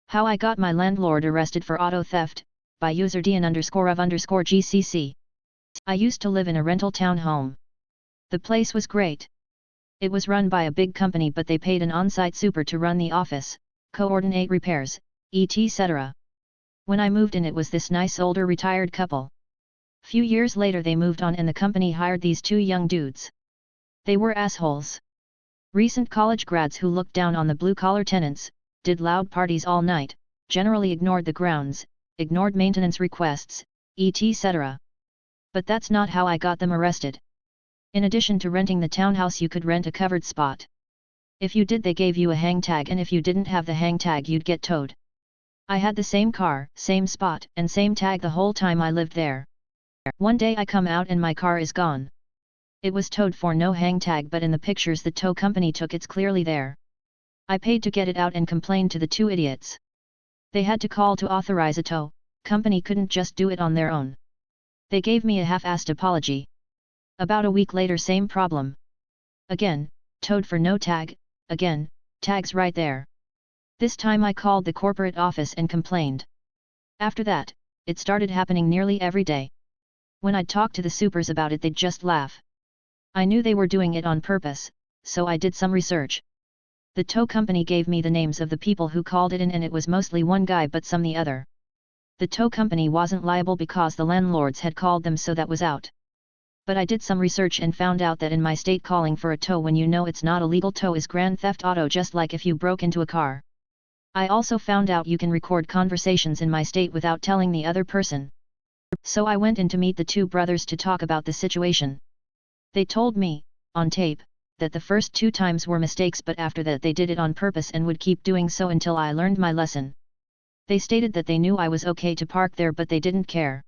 How I got my landlord arrested for auto theft, by user Dian_of_GCC. I used to live in a rental townhome. The place was great. It was run by a big company, but they paid an on-site super to run the office, coordinate repairs, etc. When I moved in, it was this nice older retired couple. Few years later they moved on and the company hired these two young dudes. They were assholes. Recent college grads who looked down on the blue-collar tenants, did loud parties all night, generally ignored the grounds, ignored maintenance requests, etc. But that's not how I got them arrested. In addition to renting the townhouse, you could rent a covered spot. If you did, they gave you a hang tag, and if you didn't have the hang tag, you'd get towed. I had the same car, same spot, and same tag the whole time I lived there. One day I come out and my car is gone. It was towed for no hang tag, but in the pictures the tow company took, it's clearly there. I paid to get it out and complained to the two idiots. They had to call to authorize a tow, company couldn't just do it on their own. They gave me a half-assed apology. About a week later, same problem. Again, towed for no tag, again, tags right there. This time I called the corporate office and complained. After that, it started happening nearly every day. When I'd talk to the supers about it, they'd just laugh. I knew they were doing it on purpose, so I did some research. The tow company gave me the names of the people who called it in, and it was mostly one guy but some the other. The tow company wasn't liable because the landlords had called them, so that was out. But I did some research and found out that in my state, calling for a tow when you know it's not a legal tow is grand theft auto, just like if you broke into a car. I also found out you can record conversations in my state without telling the other person. So I went in to meet the two brothers to talk about the situation. They told me, on tape, that the first 2 times were mistakes, but after that they did it on purpose and would keep doing so until I learned my lesson. They stated that they knew I was okay to park there, but they didn't care.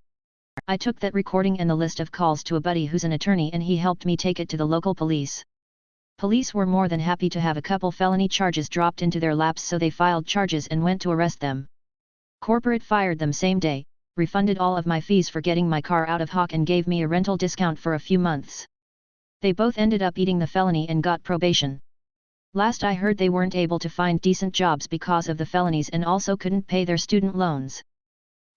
I took that recording and the list of calls to a buddy who's an attorney, and he helped me take it to the local police. Police were more than happy to have a couple felony charges dropped into their laps, so they filed charges and went to arrest them. Corporate fired them same day, refunded all of my fees for getting my car out of hock, and gave me a rental discount for a few months. They both ended up eating the felony and got probation. Last I heard, they weren't able to find decent jobs because of the felonies and also couldn't pay their student loans.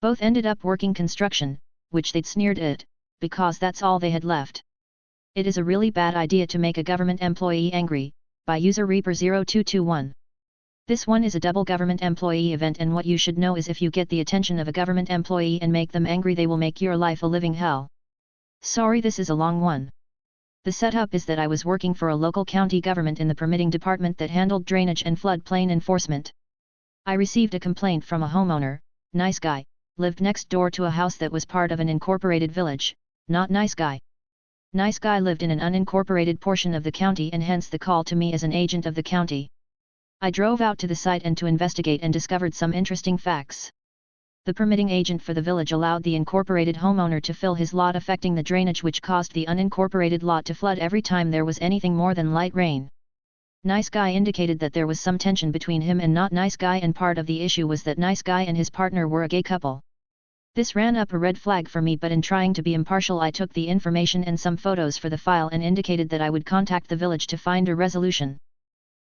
Both ended up working construction, which they'd sneered at, because that's all they had left. It is a really bad idea to make a government employee angry, by user Reaper0221. This one is a double government employee event, and what you should know is if you get the attention of a government employee and make them angry, they will make your life a living hell. Sorry, this is a long one. The setup is that I was working for a local county government in the permitting department that handled drainage and floodplain enforcement. I received a complaint from a homeowner, nice guy, lived next door to a house that was part of an incorporated village, not nice guy. Nice guy lived in an unincorporated portion of the county, and hence the call to me as an agent of the county. I drove out to the site and to investigate and discovered some interesting facts. The permitting agent for the village allowed the incorporated homeowner to fill his lot, affecting the drainage, which caused the unincorporated lot to flood every time there was anything more than light rain. Nice guy indicated that there was some tension between him and not nice guy, and part of the issue was that nice guy and his partner were a gay couple. This ran up a red flag for me, but in trying to be impartial, I took the information and some photos for the file and indicated that I would contact the village to find a resolution.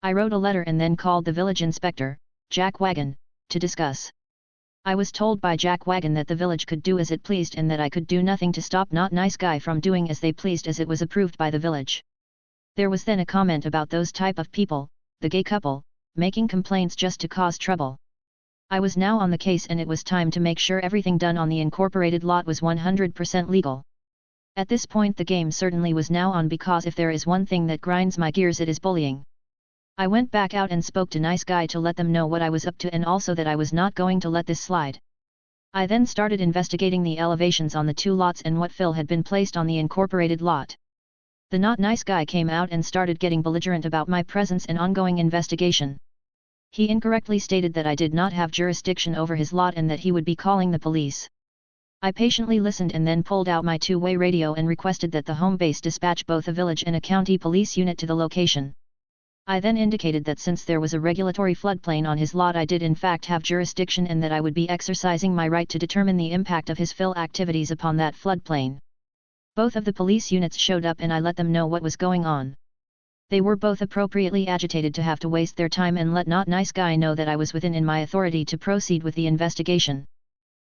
I wrote a letter and then called the village inspector, Jack Wagon, to discuss. I was told by Jack Wagon that the village could do as it pleased and that I could do nothing to stop not nice guy from doing as they pleased, as it was approved by the village. There was then a comment about those type of people, the gay couple, making complaints just to cause trouble. I was now on the case, and it was time to make sure everything done on the incorporated lot was 100% legal. At this point the game certainly was now on, because if there is one thing that grinds my gears, it is bullying. I went back out and spoke to nice guy to let them know what I was up to, and also that I was not going to let this slide. I then started investigating the elevations on the 2 lots and what fill had been placed on the incorporated lot. The not nice guy came out and started getting belligerent about my presence and ongoing investigation. He incorrectly stated that I did not have jurisdiction over his lot and that he would be calling the police. I patiently listened and then pulled out my 2-way radio and requested that the home base dispatch both a village and a county police unit to the location. I then indicated that since there was a regulatory floodplain on his lot, I did in fact have jurisdiction, and that I would be exercising my right to determine the impact of his fill activities upon that floodplain. Both of the police units showed up and I let them know what was going on. They were both appropriately agitated to have to waste their time and let Not Nice Guy know that I was within in my authority to proceed with the investigation.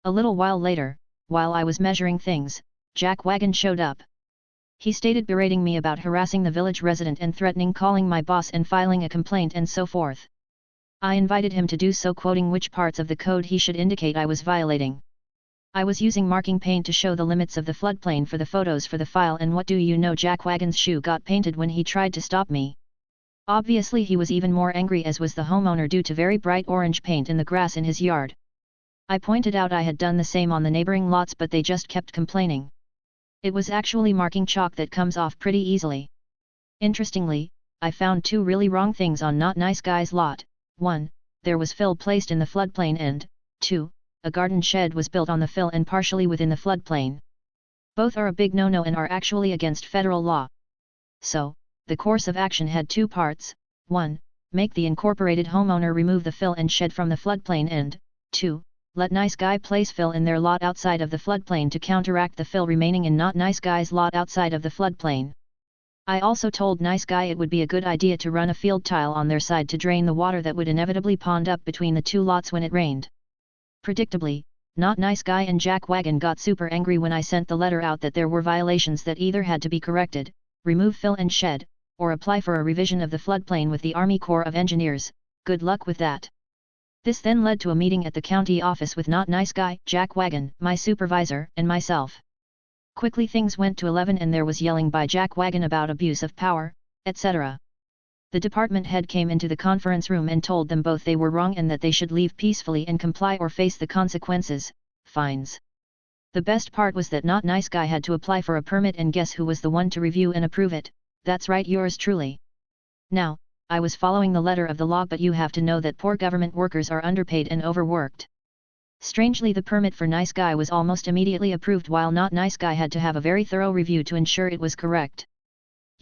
A little while later, while I was measuring things, Jack Wagon showed up. He stated berating me about harassing the village resident and threatening calling my boss and filing a complaint and so forth. I invited him to do so, quoting which parts of the code he should indicate I was violating. I was using marking paint to show the limits of the floodplain for the photos for the file, and what do you know, Jack Wagon's shoe got painted when he tried to stop me. Obviously he was even more angry, as was the homeowner, due to very bright orange paint in the grass in his yard. I pointed out I had done the same on the neighboring lots, but they just kept complaining. It was actually marking chalk that comes off pretty easily. Interestingly, I found two really wrong things on Not Nice Guy's lot. 1. There was fill placed in the floodplain, and 2. A garden shed was built on the fill and partially within the floodplain. Both are a big no-no and are actually against federal law. So, the course of action had two parts: 1. Make the incorporated homeowner remove the fill and shed from the floodplain, and 2. Let Nice Guy place fill in their lot outside of the floodplain to counteract the fill remaining in Not Nice Guy's lot outside of the floodplain. I also told Nice Guy it would be a good idea to run a field tile on their side to drain the water that would inevitably pond up between the two lots when it rained. Predictably, Not Nice Guy and Jack Wagon got super angry when I sent the letter out that there were violations that either had to be corrected, remove fill and shed, or apply for a revision of the floodplain with the Army Corps of Engineers. Good luck with that. This then led to a meeting at the county office with Not Nice Guy, Jack Wagon, my supervisor, and myself. Quickly things went to 11 and there was yelling by Jack Wagon about abuse of power, etc. The department head came into the conference room and told them both they were wrong and that they should leave peacefully and comply or face the consequences, fines. The best part was that Not Nice Guy had to apply for a permit, and guess who was the one to review and approve it? That's right, yours truly. Now, I was following the letter of the law, but you have to know that poor government workers are underpaid and overworked. Strangely, the permit for Nice Guy was almost immediately approved, while Not Nice Guy had to have a very thorough review to ensure it was correct.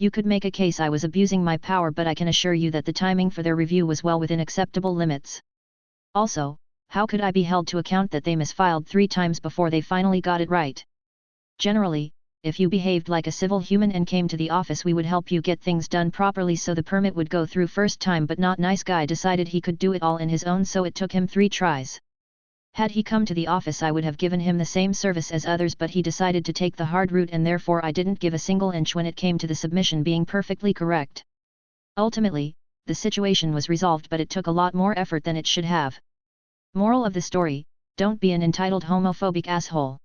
You could make a case I was abusing my power, but I can assure you that the timing for their review was well within acceptable limits. Also, how could I be held to account that they misfiled 3 times before they finally got it right? Generally, if you behaved like a civil human and came to the office, we would help you get things done properly so the permit would go through first time, but Not Nice Guy decided he could do it all in his own, so it took him 3 tries. Had he come to the office, I would have given him the same service as others, but he decided to take the hard route, and therefore I didn't give a single inch when it came to the submission being perfectly correct. Ultimately, the situation was resolved, but it took a lot more effort than it should have. Moral of the story: don't be an entitled homophobic asshole.